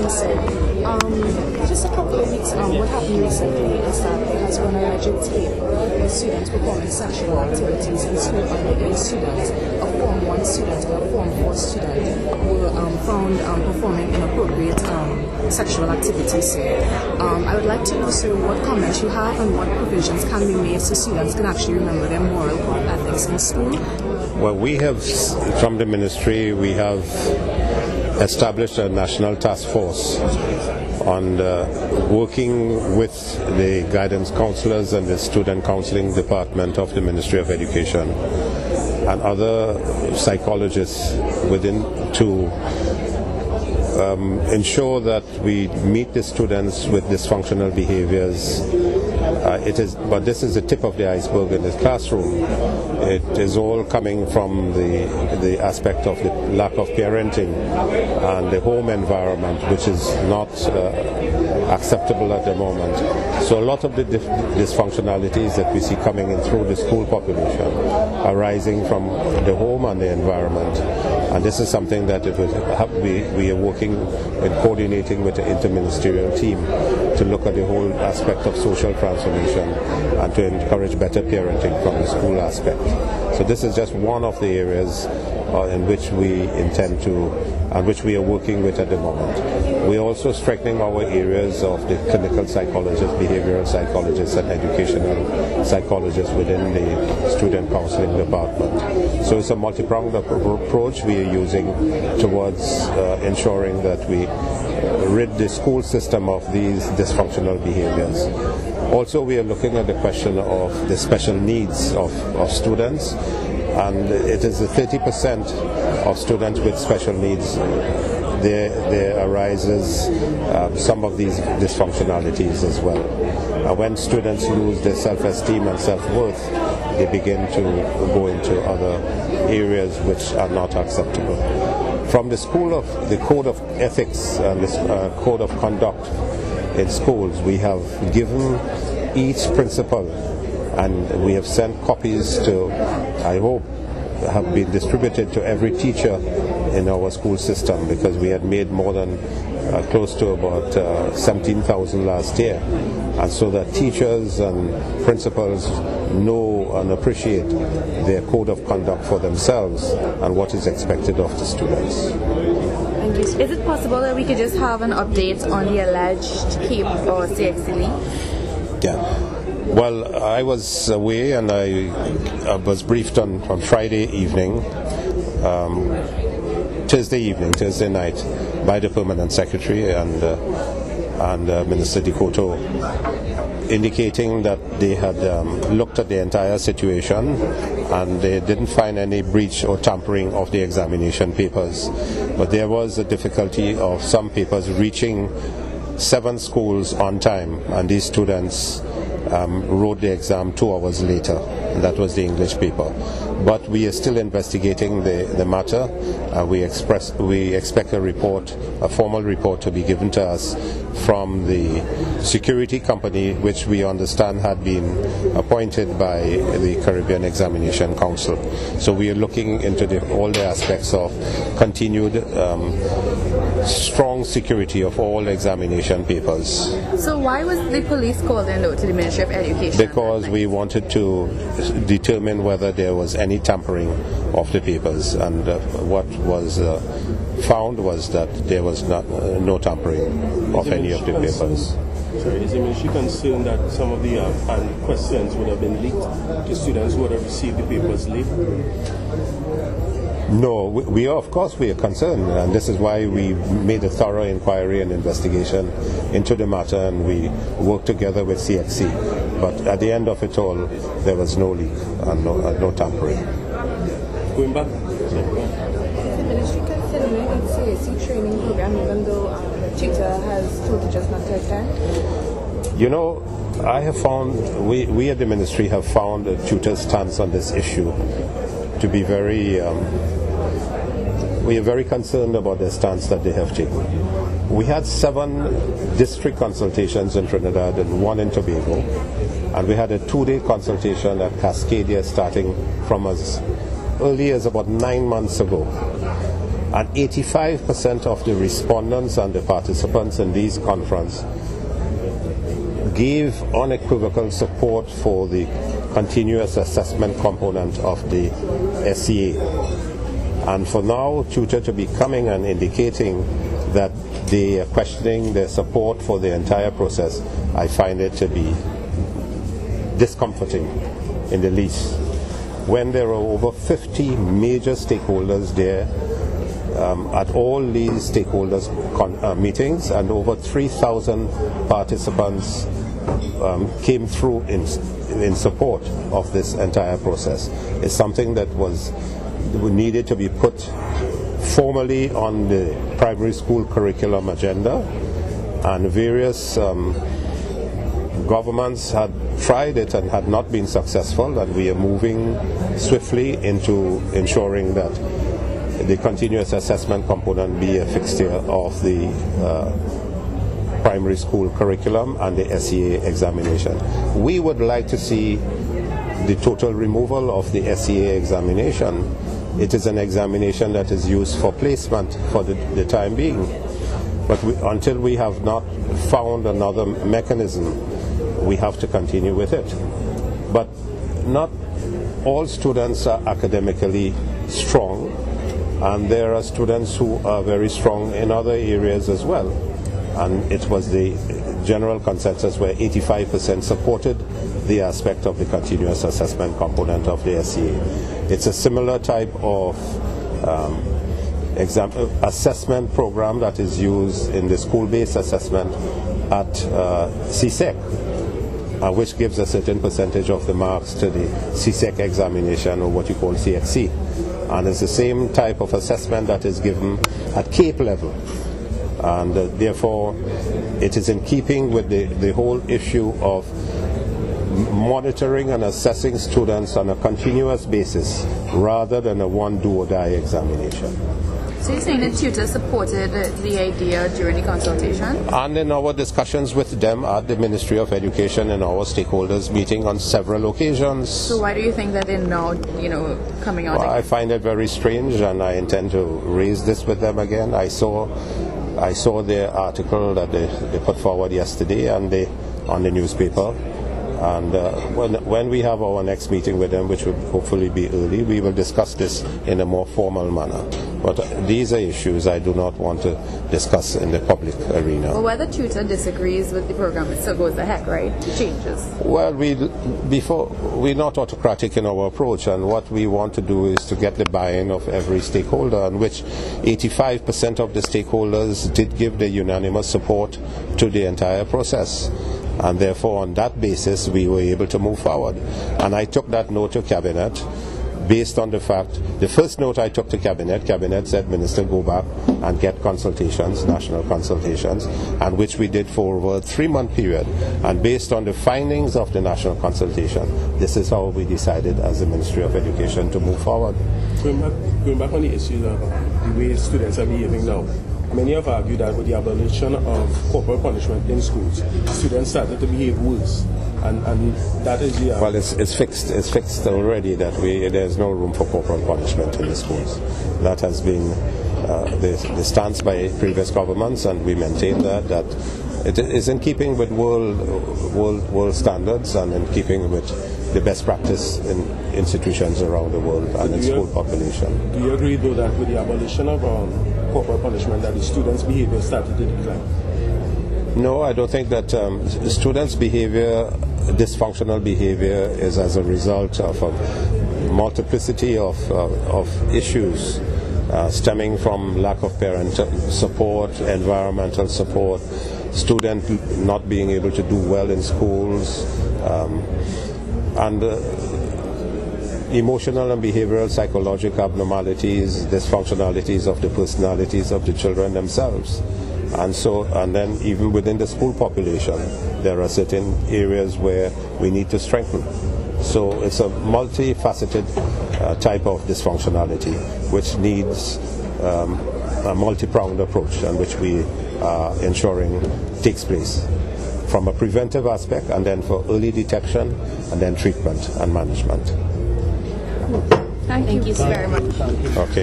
sir. Just a couple of weeks, what happened recently is that there has been a alleged tape with students performing sexual activities in school, and a student, a Form 1 student and a Form 4 student were found performing inappropriate sexual activities here. I would like to know, sir, what comments you have and what provisions can be made so students can actually remember their moral code ethics in school. Well, we have, from the ministry, we have established a national task force on working with the guidance counselors and the student counseling department of the Ministry of Education and other psychologists within to ensure that we meet the students with dysfunctional behaviors. But this is the tip of the iceberg in the classroom. It is all coming from the aspect of the lack of parenting and the home environment, which is not acceptable at the moment. So a lot of the dysfunctionalities that we see coming in through the school population are arising from the home and the environment. And this is something that we are working and coordinating with the interministerial team to look at the whole aspect of social transformation and to encourage better parenting from the school aspect. So this is just one of the areas in which we intend to, and which we are working with at the moment. We're also strengthening our areas of the clinical psychologists, behavioral psychologists, and educational psychologists within the student counseling department. So it's a multi-pronged approach we are using towards ensuring that we rid the school system of these dysfunctional behaviors. Also, we are looking at the question of the special needs of students, and it is 30% of students with special needs. There arises some of these dysfunctionalities as well. When students lose their self-esteem and self-worth, they begin to go into other areas which are not acceptable. From the code of ethics and the code of conduct in schools, we have given each principal, and we have sent copies to, I hope, have been distributed to every teacher in our school system, because we had made more than close to about 17,000 last year, and so that teachers and principals know and appreciate their code of conduct for themselves and what is expected of the students. Thank you. Is it possible that we could just have an update on the alleged tape or CXC? Yeah. Well, I was away and I was briefed on Friday evening, Thursday night, by the Permanent Secretary and Minister Dikoto, indicating that they had looked at the entire situation and they didn't find any breach or tampering of the examination papers. But there was a difficulty of some papers reaching 7 schools on time, and these students wrote the exam 2 hours later, and that was the English paper. But we are still investigating the matter. We expect a formal report to be given to us from the security company, which we understand had been appointed by the Caribbean Examination Council. So we are looking into all the aspects of continued strong security of all examination papers. So why was the police called in, though, to the Ministry of Education? Because we wanted to determine whether there was any tampering of the papers, and what was found was that there was no tampering of any of the papers. Sorry, is the ministry concerned that some of the questions would have been leaked to students who would have received the papers late? No, we are, of course, we are concerned, and this is why we made a thorough inquiry and investigation into the matter, and we worked together with CXC. But at the end of it all, there was no leak and no tampering. Going back. Is the ministry considering a CXC training program, even though the tutor has told the just not to attend? You know, I have found, we at the ministry have found a tutor's stance on this issue to be very, we are very concerned about the stance that they have taken. We had 7 district consultations in Trinidad and 1 in Tobago, and we had a 2-day consultation at Cascadia starting from as early as about 9 months ago. And 85% of the respondents and the participants in these conferences gave unequivocal support for the continuous assessment component of the SEA. And for now, tutor to be coming and indicating that they are questioning their support for the entire process, I find it to be discomforting in the least. When there are over 50 major stakeholders there at all these stakeholders meetings, and over 3,000 participants came through in support of this entire process. It's something that needed to be put formally on the primary school curriculum agenda, and various governments had tried it and had not been successful, and we are moving swiftly into ensuring that the continuous assessment component be a fixture of the primary school curriculum and the SEA examination. We would like to see the total removal of the SEA examination. It is an examination that is used for placement for the time being. But until we have not found another mechanism, we have to continue with it. But not all students are academically strong, and there are students who are very strong in other areas as well. And it was the general consensus where 85% supported the aspect of the continuous assessment component of the SEA. It's a similar type of assessment program that is used in the school-based assessment at CSEC, which gives a certain percentage of the marks to the CSEC examination, or what you call CXC. And it's the same type of assessment that is given at CAPE level. And therefore, it is in keeping with the whole issue of monitoring and assessing students on a continuous basis rather than a one do or die examination. So you're saying the tutors supported the idea during the consultation? And in our discussions with them at the Ministry of Education and our stakeholders meeting on several occasions. So why do you think that they're now, coming out? Well, I find it very strange, and I intend to raise this with them again. I saw their article that they put forward yesterday on the newspaper. And when we have our next meeting with them, which will hopefully be early, we will discuss this in a more formal manner. But these are issues I do not want to discuss in the public arena. Well, whether tutor disagrees with the program, it still goes ahead, right? It changes. Well, we're not autocratic in our approach, and what we want to do is to get the buy-in of every stakeholder, in which 85% of the stakeholders did give their unanimous support to the entire process. And therefore, on that basis, we were able to move forward. And I took that note to Cabinet based on the fact, the first note I took to Cabinet said, Minister, go back and get consultations, national consultations, and which we did for over a 3-month period. And based on the findings of the national consultation, this is how we decided as the Ministry of Education to move forward. Going back on the issue of the way students are behaving now, many have argued that with the abolition of corporal punishment in schools, students started to behave worse, and that is the... Well, it's fixed already that there's no room for corporal punishment in the schools. That has been the stance by previous governments, and we maintain that it is in keeping with world standards and in keeping with the best practice in institutions around the world and in school population. Do you agree, though, that with the abolition of corporal punishment, that the students' behavior started to decline? No, I don't think that students' behavior, dysfunctional behavior, is as a result of a multiplicity of issues stemming from lack of parental support, environmental support, students not being able to do well in schools, and emotional and behavioral psychological abnormalities, dysfunctionalities of the personalities of the children themselves. And then even within the school population, there are certain areas where we need to strengthen. So it's a multifaceted type of dysfunctionality which needs a multi-pronged approach, and which we are ensuring takes place from a preventive aspect, and then for early detection, and then treatment and management. Thank you very much. Okay.